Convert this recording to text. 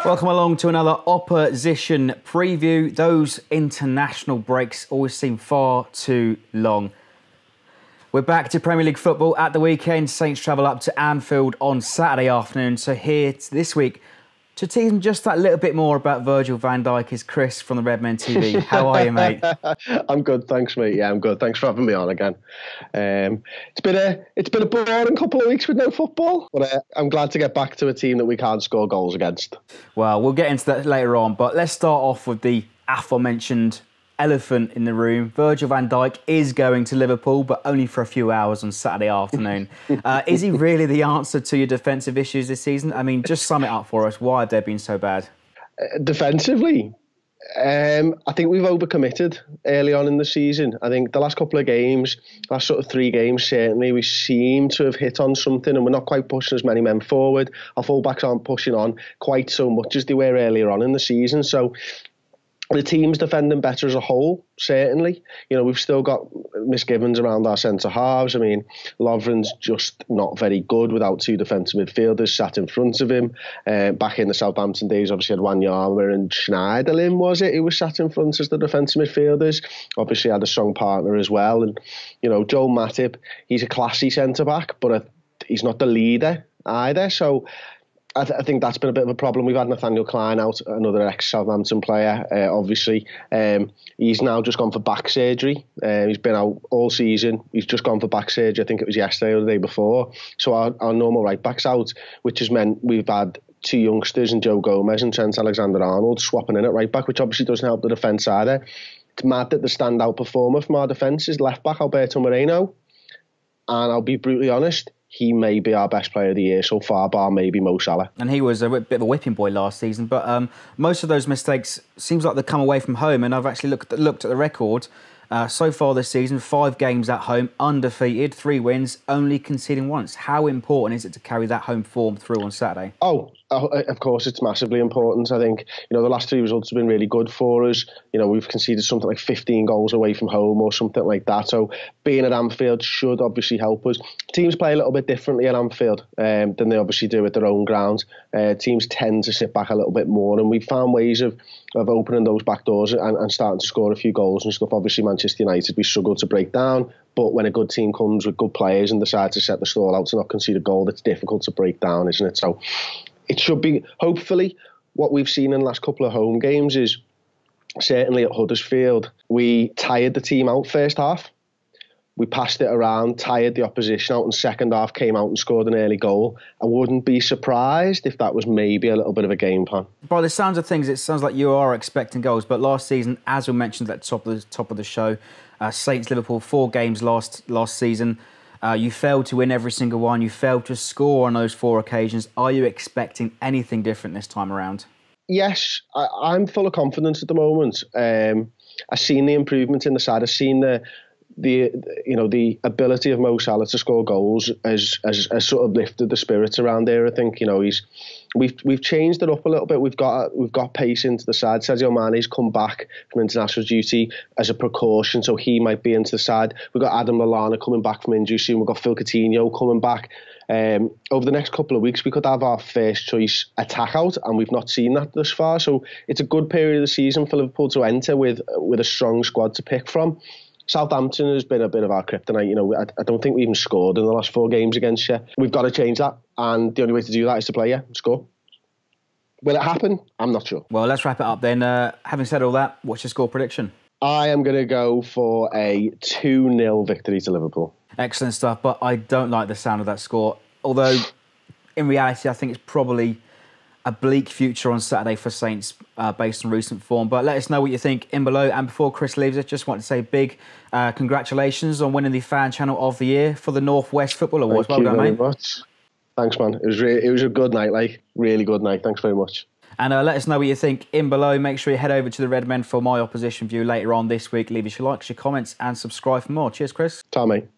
Welcome along to another opposition preview. Those international breaks always seem far too long. We're back to Premier League football at the weekend. Saints travel up to Anfield on Saturday afternoon. So here this week to tease just that little bit more about Virgil Van Dijk is Chris from the Redmen TV. How are you, mate? I'm good, thanks, mate. Yeah, I'm good. Thanks for having me on again. It's been a boring couple of weeks with no football, but I'm glad to get back to a team that we can't score goals against. Well, we'll get into that later on, but let's start off with the aforementioned elephant in the room. Virgil van Dijk is going to Liverpool, but only for a few hours on Saturday afternoon. Is he really the answer to your defensive issues this season? I mean, just sum it up for us. Why have they been so bad? Defensively, I think we've overcommitted early on in the season. I think the last couple of games, last sort of 3 games, certainly, we seem to have hit on something and we're not quite pushing as many men forward. Our fullbacks aren't pushing on quite so much as they were earlier on in the season. So the team's defending better as a whole, certainly. You know, we've still got misgivings around our centre-halves. I mean, Lovren's just not very good without 2 defensive midfielders sat in front of him. Back in the Southampton days, obviously had Wanyama and Schneiderlin, was it? Who was sat in front as the defensive midfielders. Obviously had a strong partner as well. And, you know, Joel Matip, he's a classy centre-back, but he's not the leader either. So I think that's been a bit of a problem. We've had Nathaniel Klein out, another ex-Southampton player, obviously. He's now just gone for back surgery. He's been out all season. He's just gone for back surgery. I think it was yesterday or the day before. So our normal right-back's out, which has meant we've had 2 youngsters in Joe Gomez and Trent Alexander-Arnold swapping in at right-back, which obviously doesn't help the defence either. It's mad that the standout performer from our defence is left-back Alberto Moreno. And I'll be brutally honest, he may be our best player of the year so far, bar maybe Mo Salah. And he was a bit of a whipping boy last season, but most of those mistakes seems like they come away from home, and I've actually looked at the record. So far this season, 5 games at home, undefeated, 3 wins, only conceding once. How important is it to carry that home form through on Saturday? Oh, of course, it's massively important. I think, you know, the last 3 results have been really good for us. You know, we've conceded something like 15 goals away from home or something like that. So being at Anfield should obviously help us. Teams play a little bit differently at Anfield than they obviously do at their own ground. Teams tend to sit back a little bit more, and we've found ways of opening those back doors and starting to score a few goals and stuff. Obviously, Manchester United, we struggle to break down, but when a good team comes with good players and decides to set the stall out to not concede a goal, it's difficult to break down, isn't it? So it should be, hopefully, what we've seen in the last couple of home games is, certainly at Huddersfield, we tired the team out first half. We passed it around, tired the opposition out, and second half came out and scored an early goal. I wouldn't be surprised if that was maybe a little bit of a game plan. By the sounds of things, it sounds like you are expecting goals. But last season, as we mentioned at the top of the show, Saints Liverpool, 4 games last season. You failed to win every single one. You failed to score on those 4 occasions. Are you expecting anything different this time around? Yes, I'm full of confidence at the moment. I've seen the improvement in the side. I've seen the ability of Mo Salah to score goals has sort of lifted the spirits around there. I think, you know, we've changed it up a little bit. We've got pace into the side. Sadio Mane's come back from international duty as a precaution, so he might be into the side. We've got Adam Lallana coming back from injury soon. We've got Phil Coutinho coming back. Over the next couple of weeks, we could have our first choice attack out, and we've not seen that thus far. So it's a good period of the season for Liverpool to enter with a strong squad to pick from. Southampton has been a bit of our kryptonite. You know, I don't think we even scored in the last 4 games against you. We've got to change that, and the only way to do that is to play and score. Will it happen? I'm not sure. Well, let's wrap it up then. Having said all that, what's your score prediction? I am going to go for a 2-0 victory to Liverpool. Excellent stuff, but I don't like the sound of that score. Although, in reality, I think it's probably a bleak future on Saturday for Saints based on recent form. But let us know what you think in below. And before Chris leaves, I just want to say big congratulations on winning the Fan Channel of the Year for the North West Football Awards. Well done, mate. Thank you very much. Thanks, man. It was a good night, really good night. Thanks very much. And let us know what you think in below. Make sure you head over to the Redmen for my opposition view later on this week. Leave us your likes, your comments, and subscribe for more. Cheers, Chris. Ta, mate.